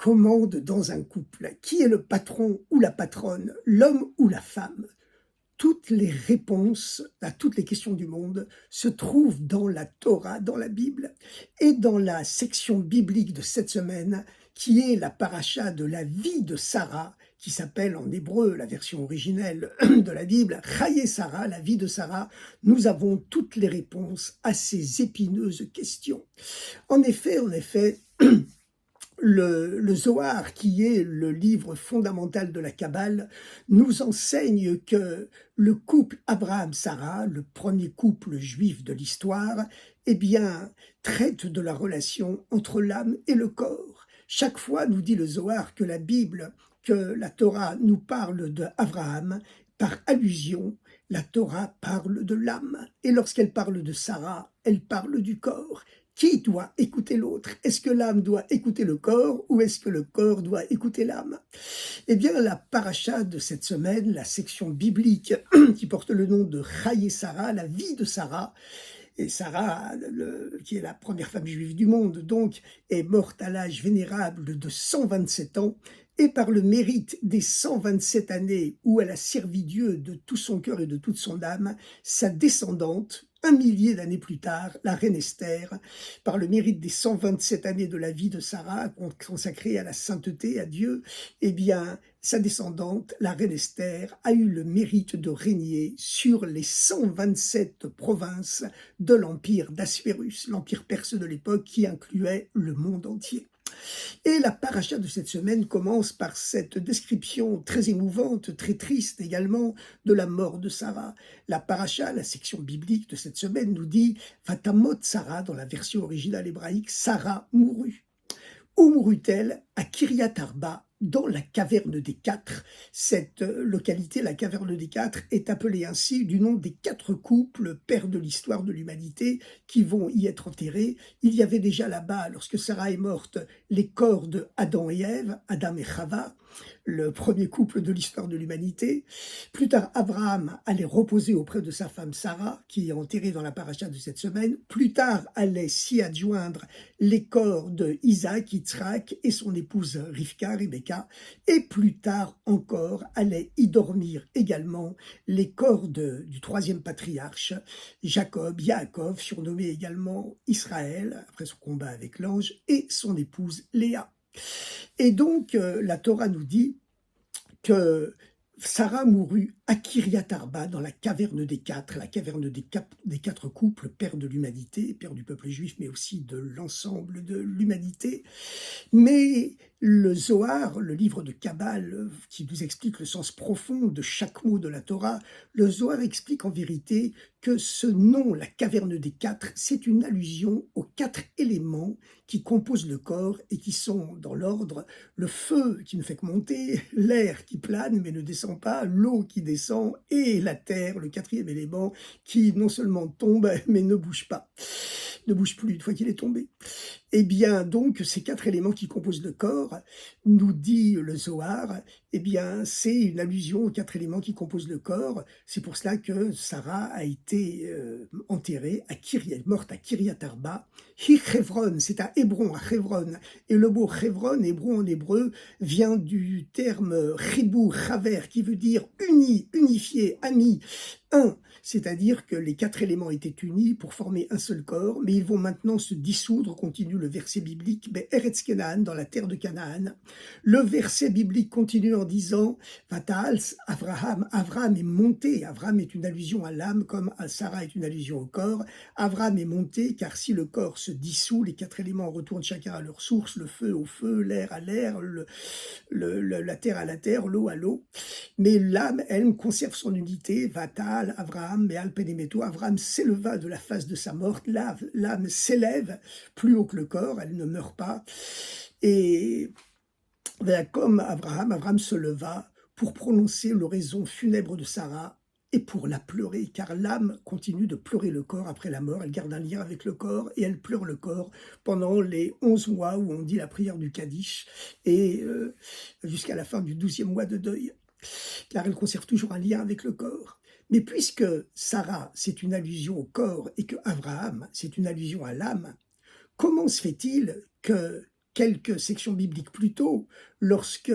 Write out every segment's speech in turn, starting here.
commande dans un couple? Qui est le patron ou la patronne, l'homme ou la femme? Toutes les réponses à toutes les questions du monde se trouvent dans la Torah, dans la Bible et dans la section biblique de cette semaine, qui est la paracha de la vie de Sarah, qui s'appelle en hébreu, la version originelle de la Bible, Chaye Sarah, la vie de Sarah. Nous avons toutes les réponses à ces épineuses questions. En effet, le Zohar, qui est le livre fondamental de la Kabbale, nous enseigne que le couple Abraham-Sarah, le premier couple juif de l'histoire, eh bien, traite de la relation entre l'âme et le corps. Chaque fois, nous dit le Zohar, que la Bible, que la Torah nous parle d'Abraham, par allusion, la Torah parle de l'âme. Et lorsqu'elle parle de Sarah, elle parle du corps. Qui doit écouter l'autre? Est-ce que l'âme doit écouter le corps ou est-ce que le corps doit écouter l'âme? Eh bien, la paracha de cette semaine, la section biblique qui porte le nom de Chaye Sarah, la vie de Sarah, et Sarah, qui est la première femme juive du monde, donc, est morte à l'âge vénérable de 127 ans, et par le mérite des 127 années où elle a servi Dieu de tout son cœur et de toute son âme, sa descendante, un millier d'années plus tard, la reine Esther, par le mérite des 127 années de la vie de Sarah, consacrée à la sainteté, à Dieu, eh bien, sa descendante, la reine Esther, a eu le mérite de régner sur les 127 provinces de l'empire d'Aspérus, l'empire perse de l'époque qui incluait le monde entier. Et la paracha de cette semaine commence par cette description très émouvante, très triste également, de la mort de Sarah. La paracha, la section biblique de cette semaine, nous dit « Vatamot Sarah » dans la version originale hébraïque, Sarah mourut. Où mourut-elle? À Kiryat Arba, dans la caverne des quatre. Cette localité, la caverne des quatre, est appelée ainsi du nom des quatre couples, pères de l'histoire de l'humanité, qui vont y être enterrés. Il y avait déjà là-bas, lorsque Sarah est morte, les corps de Adam et Ève, Adam et Chava, le premier couple de l'histoire de l'humanité. Plus tard, Abraham allait reposer auprès de sa femme Sarah, qui est enterrée dans la paracha de cette semaine. Plus tard, allaient s'y adjoindre les corps de Isaac, Yitzhak et son épouse Rivka, Rebecca. Et plus tard encore, allaient y dormir également les corps du troisième patriarche, Jacob, Yaakov, surnommé également Israël, après son combat avec l'ange, et son épouse Léa. Et donc, la Torah nous dit que Sarah mourut à Kiryat Arba, dans la caverne des quatre, la caverne des quatre couples, père de l'humanité, père du peuple juif, mais aussi de l'ensemble de l'humanité. Mais le Zohar, le livre de Kabbale, qui nous explique le sens profond de chaque mot de la Torah, le Zohar explique en vérité que ce nom, la caverne des quatre, c'est une allusion aux quatre éléments qui composent le corps et qui sont dans l'ordre: le feu qui ne fait que monter, l'air qui plane mais ne descend pas, l'eau qui descend et la terre, le quatrième élément, qui non seulement tombe mais ne bouge pas, ne bouge plus une fois qu'il est tombé. Eh bien, donc, ces quatre éléments qui composent le corps, nous dit le Zohar, eh bien, c'est une allusion aux quatre éléments qui composent le corps. C'est pour cela que Sarah a été enterrée, morte à Kiryat Arba. Hi-Chevron, c'est à Hébron, à Chevron. Et le mot Chevron, hébreu en hébreu, vient du terme chibou, chaver, qui veut dire uni, unifié, ami, un. C'est-à-dire que les quatre éléments étaient unis pour former un seul corps, mais ils vont maintenant se dissoudre, continue le verset biblique, Eretz Canaan, dans la terre de Canaan. Le verset biblique continue en disant Vatal, Abraham est monté. Abraham est une allusion à l'âme, comme Sarah est une allusion au corps. Abraham est monté, car si le corps se dissout, les quatre éléments retournent chacun à leur source, le feu au feu, l'air à l'air, la terre à la terre, l'eau à l'eau. Mais l'âme, elle, conserve son unité. Vatal, Abraham, mais Alpenemeto, Abraham s'éleva de la face de sa mort. L'âme s'élève plus haut que le corps, elle ne meurt pas. Et comme Abraham se leva pour prononcer l'oraison funèbre de Sarah et pour la pleurer, car l'âme continue de pleurer le corps après la mort. Elle garde un lien avec le corps et elle pleure le corps pendant les 11 mois où on dit la prière du Kaddish et jusqu'à la fin du 12e mois de deuil, car elle conserve toujours un lien avec le corps. Mais puisque Sarah, c'est une allusion au corps et que Abraham, c'est une allusion à l'âme, comment se fait-il que quelques sections bibliques plus tôt, lorsque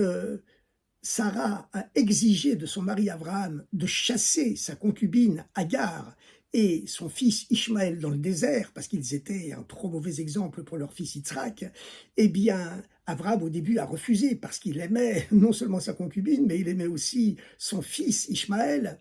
Sarah a exigé de son mari Abraham de chasser sa concubine Agar et son fils Ishmaël dans le désert, parce qu'ils étaient un trop mauvais exemple pour leur fils Yitzhak, eh bien, Abraham au début a refusé parce qu'il aimait non seulement sa concubine, mais il aimait aussi son fils Ishmaël.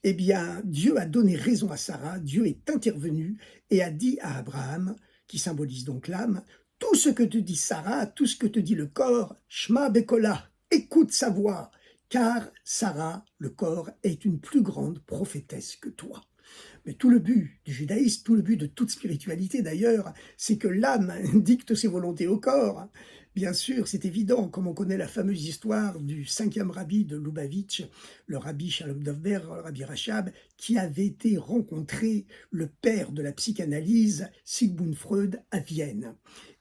Eh bien, Dieu a donné raison à Sarah, Dieu est intervenu et a dit à Abraham, qui symbolise donc l'âme, tout ce que te dit Sarah, tout ce que te dit le corps, Shma Bekola, écoute sa voix, car Sarah, le corps, est une plus grande prophétesse que toi. Mais tout le but du judaïsme, tout le but de toute spiritualité d'ailleurs, c'est que l'âme dicte ses volontés au corps. Bien sûr, c'est évident, comme on connaît la fameuse histoire du 5e rabbi de Lubavitch, le rabbi Shalom Dovber, le rabbi Rachab, qui avait été rencontrer le père de la psychanalyse, Sigmund Freud, à Vienne.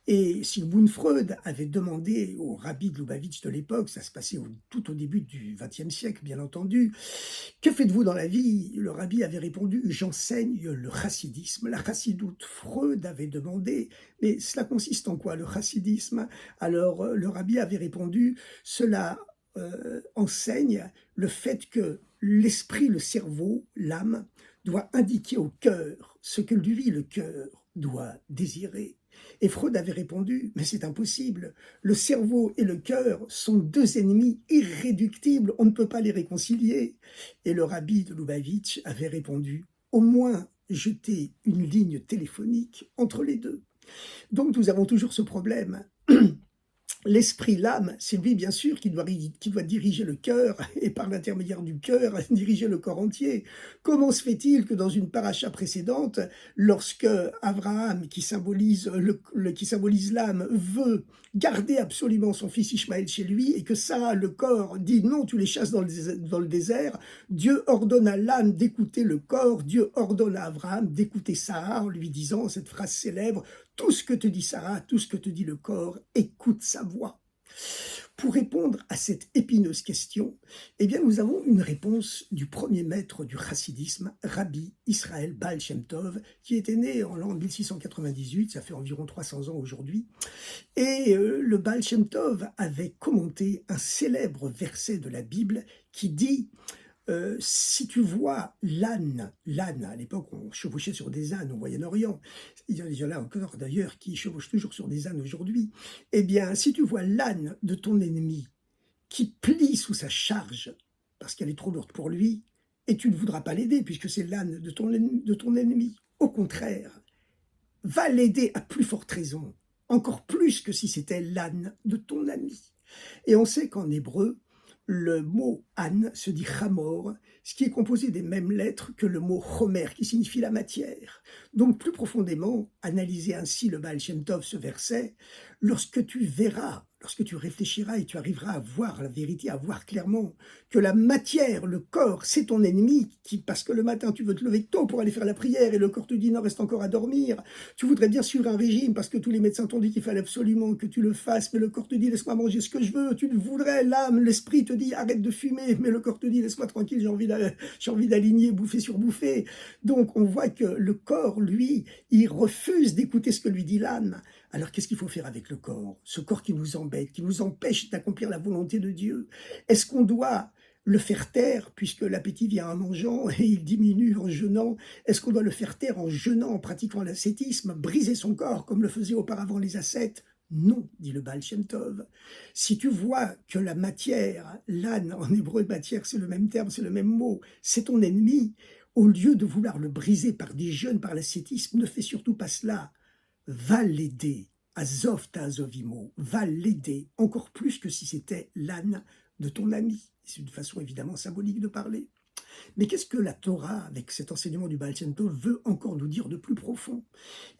Et Sigmund Freud avait demandé au rabbi de Lubavitch de l'époque, ça se passait tout au début du XXe siècle, bien entendu, que faites-vous dans la vie? Le rabbi avait répondu, j'enseigne le chassidisme. La chassidoute, Freud avait demandé, mais cela consiste en quoi le chassidisme? Alors le rabbi avait répondu, cela enseigne le fait que l'esprit, le cerveau, l'âme, doit indiquer au cœur ce que lui, le cœur, doit désirer. Et Freud avait répondu, mais c'est impossible, le cerveau et le cœur sont deux ennemis irréductibles, on ne peut pas les réconcilier. Et le rabbi de Lubavitch avait répondu, au moins jeter une ligne téléphonique entre les deux. Donc nous avons toujours ce problème. L'esprit, l'âme, c'est lui bien sûr qui doit diriger le cœur et par l'intermédiaire du cœur diriger le corps entier. Comment se fait-il que dans une paracha précédente, lorsque Abraham, qui symbolise l'âme, veut garder absolument son fils Ishmaël chez lui et que Sarah, le corps, dit non, tu les chasses dans le désert, Dieu ordonne à l'âme d'écouter le corps, Dieu ordonne à Abraham d'écouter Sarah en lui disant cette phrase célèbre, tout ce que te dit Sarah, tout ce que te dit le corps, écoute sa voix. Pour répondre à cette épineuse question, eh bien nous avons une réponse du premier maître du chassidisme, Rabbi Israël Baal Shem Tov, qui était né en l'an 1698, ça fait environ 300 ans aujourd'hui, et le Baal Shem Tov avait commenté un célèbre verset de la Bible qui dit si tu vois l'âne, à l'époque on chevauchait sur des ânes au Moyen-Orient, il y en a encore d'ailleurs qui chevauchent toujours sur des ânes aujourd'hui, eh bien si tu vois l'âne de ton ennemi qui plie sous sa charge parce qu'elle est trop lourde pour lui, et tu ne voudras pas l'aider puisque c'est l'âne de ton ennemi, au contraire, va l'aider à plus forte raison, encore plus que si c'était l'âne de ton ami. Et on sait qu'en hébreu, le mot âne se dit chamor, ce qui est composé des mêmes lettres que le mot chomer, qui signifie la matière. Donc plus profondément, analyser ainsi le Baal Shem Tov, ce verset, lorsque tu verras, lorsque tu réfléchiras et tu arriveras à voir la vérité, à voir clairement que la matière, le corps, c'est ton ennemi, parce que le matin tu veux te lever tôt pour aller faire la prière et le corps te dit non, reste encore à dormir. Tu voudrais bien suivre un régime parce que tous les médecins t'ont dit qu'il fallait absolument que tu le fasses, mais le corps te dit laisse-moi manger ce que je veux. Tu voudrais, l'âme, l'esprit te dit arrête de fumer, mais le corps te dit laisse-moi tranquille, j'ai envie d'aligner, bouffer sur bouffer. Donc on voit que le corps, lui, il refuse d'écouter ce que lui dit l'âme. Alors qu'est-ce qu'il faut faire avec le corps? Ce corps qui nous embête, qui nous empêche d'accomplir la volonté de Dieu. Est-ce qu'on doit le faire taire, puisque l'appétit vient en mangeant et il diminue en jeûnant? Est-ce qu'on doit le faire taire en jeûnant, en pratiquant l'ascétisme, briser son corps comme le faisaient auparavant les ascètes? Non, dit le Baal Shem Tov. Si tu vois que la matière, l'âne en hébreu matière, c'est le même terme, c'est le même mot, c'est ton ennemi, au lieu de vouloir le briser par des jeûnes, par l'ascétisme, ne fais surtout pas cela. Va l'aider, Azov ta Azovimo, va l'aider, encore plus que si c'était l'âne de ton ami. C'est une façon évidemment symbolique de parler. Mais qu'est-ce que la Torah, avec cet enseignement du Baal Shem Tov, veut encore nous dire de plus profond?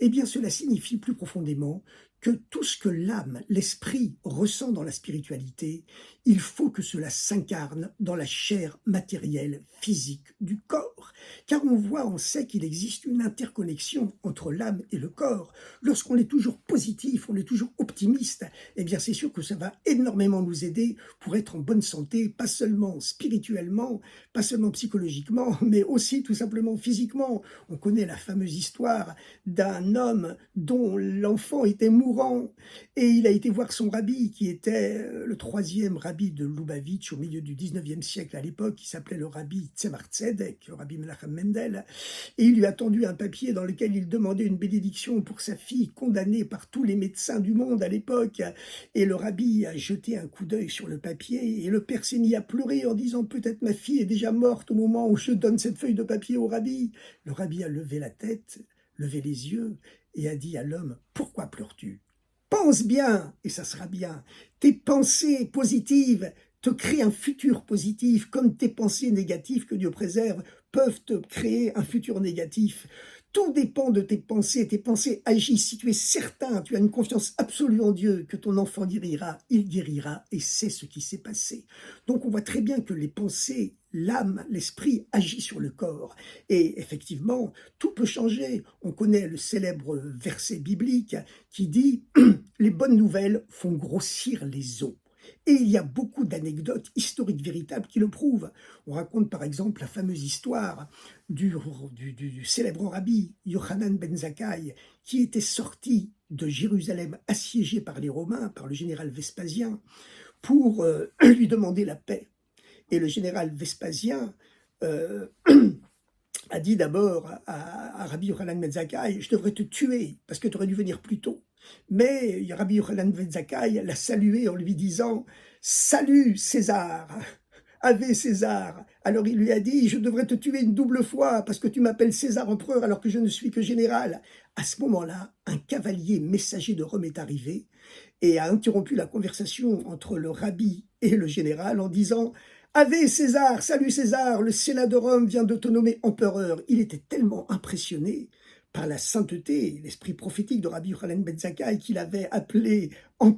Eh bien, cela signifie plus profondément que tout ce que l'âme, l'esprit ressent dans la spiritualité, il faut que cela s'incarne dans la chair matérielle, physique du corps. Car on sait qu'il existe une interconnexion entre l'âme et le corps. Lorsqu'on est toujours positif, on est toujours optimiste, optimiste, eh bien c'est sûr que ça va énormément nous aider pour être en bonne santé, pas seulement spirituellement, pas seulement psychologiquement, mais aussi tout simplement physiquement. On connaît la fameuse histoire d'un homme dont l'enfant était mourant et il a été voir son rabbi, qui était le troisième rabbi de Lubavitch au milieu du 19e siècle à l'époque, qui s'appelait le rabbi Tzemar Tzedek, le rabbi Menachem Mendel, et il lui a tendu un papier dans lequel il demandait une bénédiction pour sa fille condamnée par tous les médecins du monde à l'époque. Et le rabbi a jeté un coup d'œil sur le papier et le père s'est mis à pleurer en disant « Peut-être ma fille est déjà morte au moment où je donne cette feuille de papier au rabbi ». Le rabbi a levé la tête, levé les yeux et a dit à l'homme « Pourquoi pleures-tu ? Pense bien et ça sera bien. Tes pensées positives te créent un futur positif, comme tes pensées négatives, que Dieu préserve, peuvent te créer un futur négatif. Tout dépend de tes pensées agissent. Si tu es certain, tu as une confiance absolue en Dieu, que ton enfant guérira, il guérira, et c'est ce qui s'est passé. Donc on voit très bien que les pensées, l'âme, l'esprit agissent sur le corps. Et effectivement, tout peut changer. On connaît le célèbre verset biblique qui dit « Les bonnes nouvelles font grossir les os ». Et il y a beaucoup d'anecdotes historiques véritables qui le prouvent. On raconte par exemple la fameuse histoire du célèbre rabbi Yochanan ben Zakkai, qui était sorti de Jérusalem assiégé par les Romains, par le général Vespasien, pour lui demander la paix. Et le général Vespasien a dit d'abord à Rabbi Yochanan ben Zakkai « Je devrais te tuer parce que tu aurais dû venir plus tôt ». Mais Rabbi Yochanan ben Zakkai l'a salué en lui disant « Salut César !» Ave César. Alors il lui a dit, je devrais te tuer une double fois parce que tu m'appelles César empereur alors que je ne suis que général. À ce moment-là, un cavalier messager de Rome est arrivé et a interrompu la conversation entre le rabbi et le général en disant Ave César, salut César, le Sénat de Rome vient de te nommer empereur. Il était tellement impressionné par la sainteté, l'esprit prophétique de Rabbi Yochanan ben Zakkai qu'il avait appelé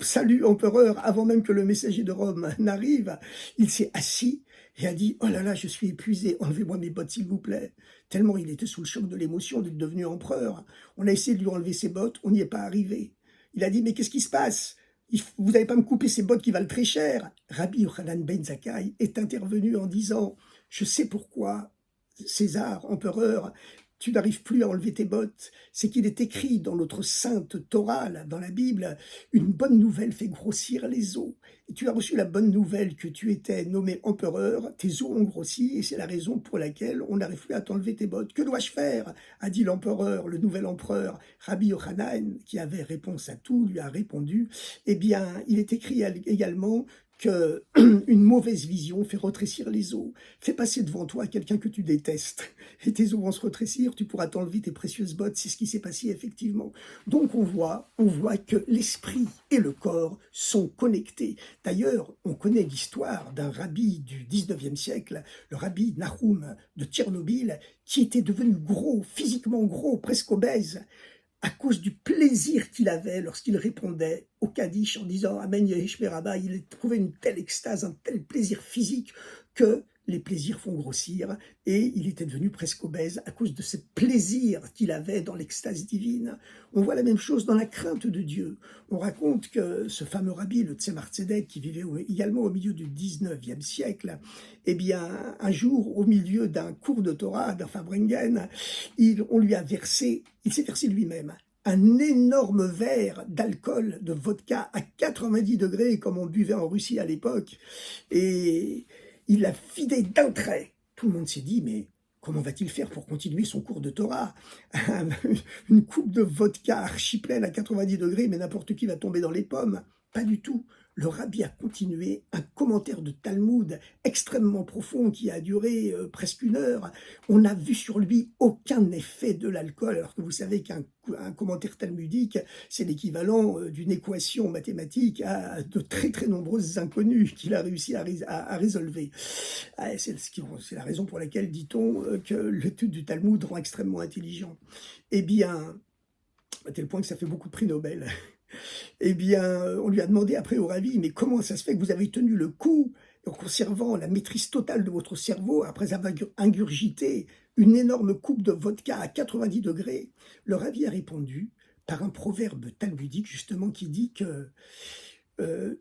salut empereur avant même que le messager de Rome n'arrive. Il s'est assis et a dit « Oh là là, je suis épuisé, enlevez-moi mes bottes s'il vous plaît ». Tellement il était sous le choc de l'émotion d'être devenu empereur. On a essayé de lui enlever ses bottes, on n'y est pas arrivé. Il a dit « Mais qu'est-ce qui se passe ? Vous n'allez pas me couper ces bottes qui valent très cher ». Rabbi Yochanan ben Zakkai est intervenu en disant « Je sais pourquoi, César, empereur, tu n'arrives plus à enlever tes bottes, c'est qu'il est écrit dans notre sainte Torah, dans la Bible, une bonne nouvelle fait grossir les os. Et tu as reçu la bonne nouvelle que tu étais nommé empereur, tes os ont grossi et c'est la raison pour laquelle on n'arrive plus à t'enlever tes bottes. Que dois-je faire ? A dit l'empereur, le nouvel empereur. Rabbi Yochanan, qui avait réponse à tout, lui a répondu, eh bien, il est écrit également qu'une mauvaise vision fait rétrécir les os. Fais passer devant toi quelqu'un que tu détestes et tes os vont se rétrécir, tu pourras t'enlever tes précieuses bottes. C'est ce qui s'est passé effectivement. Donc on voit que l'esprit et le corps sont connectés. D'ailleurs, on connaît l'histoire d'un rabbi du 19e siècle, le rabbi Nahum de Tchernobyl, qui était devenu gros, physiquement gros, presque obèse, à cause du plaisir qu'il avait lorsqu'il répondait au Kaddish en disant « Amen Yehish Merabah », il éprouvait une telle extase, un tel plaisir physique que les plaisirs font grossir et il était devenu presque obèse à cause de ce plaisir qu'il avait dans l'extase divine. On voit la même chose dans la crainte de Dieu. On raconte que ce fameux rabbi, le Tzemar Tzedek, qui vivait également au milieu du 19e siècle, eh bien, un jour, au milieu d'un cours de Torah, d'un Farbrengen, on lui a versé, il s'est versé lui-même, un énorme verre d'alcool, de vodka à 90 degrés, comme on buvait en Russie à l'époque, et il l'a vidé d'un trait. Tout le monde s'est dit, mais comment va-t-il faire pour continuer son cours de Torah ? Une coupe de vodka archi pleine à 90 degrés, mais n'importe qui va tomber dans les pommes. Pas du tout. Le rabbi a continué un commentaire de Talmud extrêmement profond qui a duré presque 1 heure. On n'a vu sur lui aucun effet de l'alcool, alors que vous savez qu'un commentaire talmudique, c'est l'équivalent d'une équation mathématique à de très très nombreuses inconnues qu'il a réussi à résolver. C'est la raison pour laquelle, dit-on, que l'étude du Talmud rend extrêmement intelligent. Eh bien, à tel point que ça fait beaucoup de prix Nobel. Eh bien, on lui a demandé après au rabbi, mais comment ça se fait que vous avez tenu le coup en conservant la maîtrise totale de votre cerveau après avoir ingurgité une énorme coupe de vodka à 90 degrés? Le rabbi a répondu, par un proverbe talmudique justement qui dit que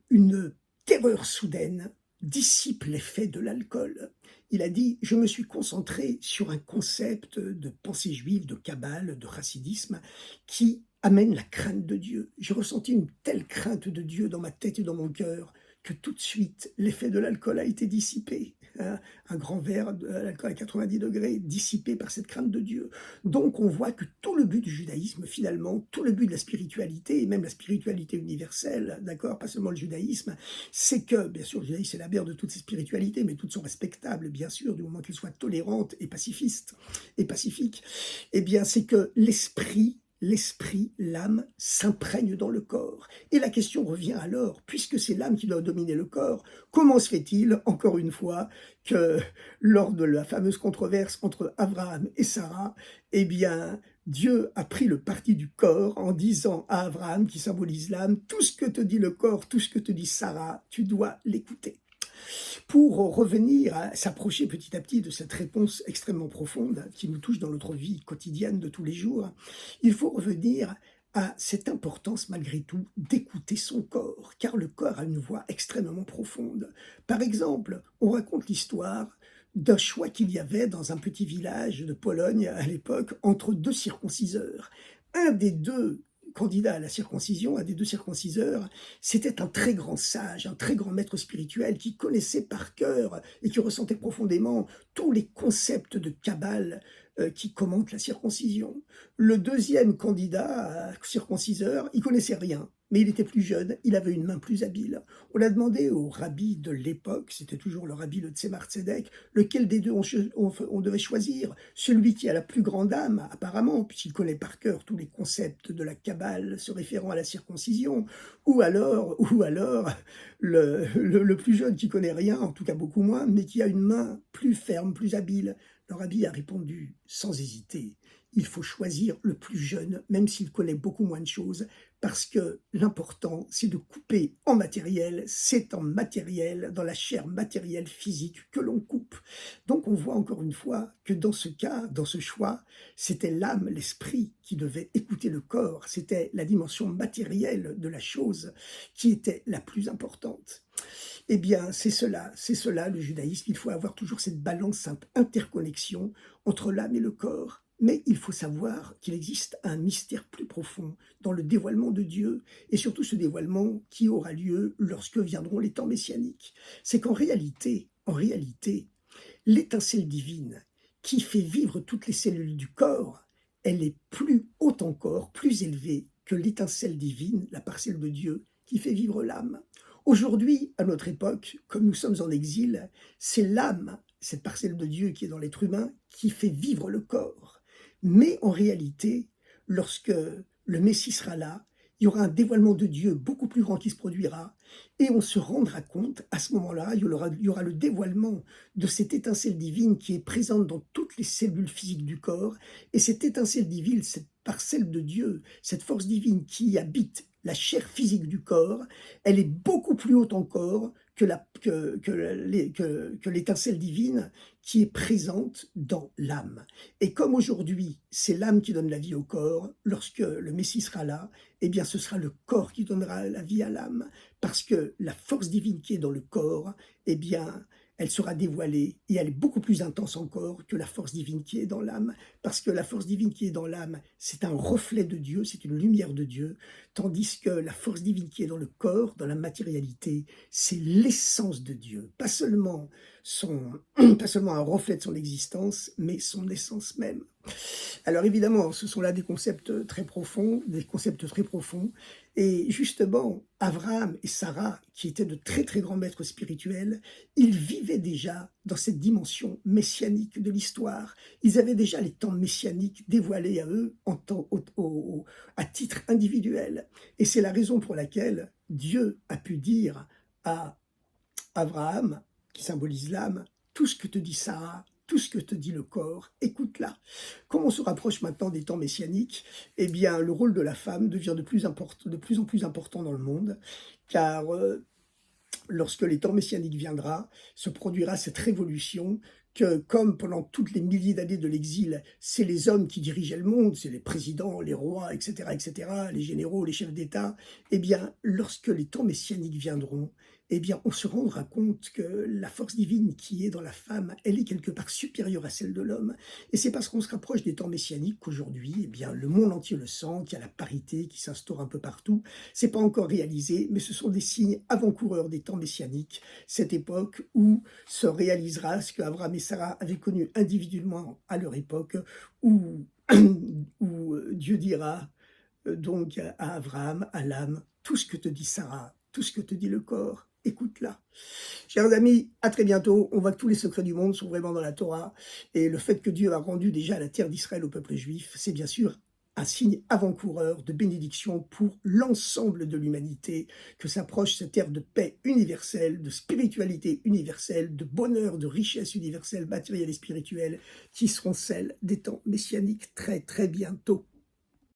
une terreur soudaine dissipe l'effet de l'alcool. Il a dit: «Je me suis concentré sur un concept de pensée juive, de kabbale, de chassidisme qui amène la crainte de Dieu. J'ai ressenti une telle crainte de Dieu dans ma tête et dans mon cœur que tout de suite l'effet de l'alcool a été dissipé», hein. Un grand verre d'alcool à 90 degrés dissipé par cette crainte de Dieu. Donc on voit que tout le but du judaïsme finalement, tout le but de la spiritualité et même la spiritualité universelle, d'accord, pas seulement le judaïsme, c'est que, bien sûr, le judaïsme c'est la mère de toutes ces spiritualités, mais toutes sont respectables, bien sûr, du moment qu'elles soient tolérantes et pacifistes et pacifiques. Eh bien, c'est que l'esprit, l'âme s'imprègne dans le corps. Et la question revient alors, puisque c'est l'âme qui doit dominer le corps, comment se fait-il, encore une fois, que lors de la fameuse controverse entre Abraham et Sarah, eh bien, Dieu a pris le parti du corps en disant à Abraham, qui symbolise l'âme: tout ce que te dit le corps, tout ce que te dit Sarah, tu dois l'écouter. Pour revenir à s'approcher petit à petit de cette réponse extrêmement profonde qui nous touche dans notre vie quotidienne de tous les jours, il faut revenir à cette importance malgré tout d'écouter son corps, car le corps a une voix extrêmement profonde. Par exemple, on raconte l'histoire d'un choix qu'il y avait dans un petit village de Pologne à l'époque entre deux circonciseurs. Un des deux candidat à la circoncision, un des deux circonciseurs, c'était un très grand sage, un très grand maître spirituel qui connaissait par cœur et qui ressentait profondément tous les concepts de Kabbale qui commentent la circoncision. Le deuxième candidat circonciseur, il connaissait rien, mais il était plus jeune, il avait une main plus habile. On a demandé au rabbi de l'époque, c'était toujours le rabbi le Tzemar Tzedek, lequel des deux on devait choisir, celui qui a la plus grande âme, apparemment, puisqu'il connaît par cœur tous les concepts de la Kabbale se référant à la circoncision, ou alors le plus jeune qui connaît rien, en tout cas beaucoup moins, mais qui a une main plus ferme, plus habile. Le rabbi a répondu sans hésiter: il faut choisir le plus jeune, même s'il connaît beaucoup moins de choses, parce que l'important, c'est de couper en matériel, c'est en matériel, dans la chair matérielle physique que l'on coupe. Donc on voit encore une fois que dans ce cas, dans ce choix, c'était l'âme, l'esprit qui devait écouter le corps, c'était la dimension matérielle de la chose qui était la plus importante. Eh bien, c'est cela le judaïsme. Il faut avoir toujours cette balance, cette interconnexion entre l'âme et le corps. Mais il faut savoir qu'il existe un mystère plus profond dans le dévoilement de Dieu, et surtout ce dévoilement qui aura lieu lorsque viendront les temps messianiques. C'est qu'en réalité, l'étincelle divine qui fait vivre toutes les cellules du corps, elle est plus haute encore, plus élevée que l'étincelle divine, la parcelle de Dieu, qui fait vivre l'âme. Aujourd'hui, à notre époque, comme nous sommes en exil, c'est l'âme, cette parcelle de Dieu qui est dans l'être humain, qui fait vivre le corps. Mais en réalité, lorsque le Messie sera là, il y aura un dévoilement de Dieu beaucoup plus grand qui se produira, et on se rendra compte, à ce moment-là, il y aura le dévoilement de cette étincelle divine qui est présente dans toutes les cellules physiques du corps, et cette étincelle divine, cette parcelle de Dieu, cette force divine qui habite la chair physique du corps, elle est beaucoup plus haute encore que l'étincelle divine qui est présente dans l'âme. Et comme aujourd'hui, c'est l'âme qui donne la vie au corps, lorsque le Messie sera là, eh bien ce sera le corps qui donnera la vie à l'âme, parce que la force divine qui est dans le corps, eh bien, elle sera dévoilée et elle est beaucoup plus intense encore que la force divine qui est dans l'âme, parce que la force divine qui est dans l'âme, c'est un reflet de Dieu, c'est une lumière de Dieu, tandis que la force divine qui est dans le corps, dans la matérialité, c'est l'essence de Dieu, pas seulement pas seulement un reflet de son existence, mais son essence même. Alors évidemment, ce sont là des concepts très profonds, et justement, Abraham et Sarah, qui étaient de très très grands maîtres spirituels, ils vivaient déjà dans cette dimension messianique de l'histoire. Ils avaient déjà les temps messianiques dévoilés à eux à titre individuel. Et c'est la raison pour laquelle Dieu a pu dire à Abraham, qui symbolise l'âme: tout ce que te dit Sarah, tout ce que te dit le corps, écoute-la. Comme on se rapproche maintenant des temps messianiques, eh bien, le rôle de la femme devient de plus en plus important dans le monde, car lorsque les temps messianiques viendra, se produira cette révolution que comme pendant toutes les milliers d'années de l'exil, c'est les hommes qui dirigeaient le monde, c'est les présidents, les rois, et cetera, les généraux, les chefs d'État, eh bien, lorsque les temps messianiques viendront, eh bien, on se rendra compte que la force divine qui est dans la femme, elle est quelque part supérieure à celle de l'homme. Et c'est parce qu'on se rapproche des temps messianiques qu'aujourd'hui, eh bien, le monde entier le sent, qu'il y a la parité qui s'instaure un peu partout. C'est pas encore réalisé, mais ce sont des signes avant-coureurs des temps messianiques, cette époque où se réalisera ce qu'Abraham et Sarah avaient connu individuellement à leur époque, où, où Dieu dira donc à Abraham, à l'âme, tout ce que te dit Sarah, tout ce que te dit le corps, écoute-la. Chers amis, à très bientôt. On voit que tous les secrets du monde sont vraiment dans la Torah. Et le fait que Dieu a rendu déjà la terre d'Israël au peuple juif, c'est bien sûr un signe avant-coureur de bénédiction pour l'ensemble de l'humanité, que s'approche cette ère de paix universelle, de spiritualité universelle, de bonheur, de richesse universelle, matérielle et spirituelle, qui seront celles des temps messianiques très très bientôt.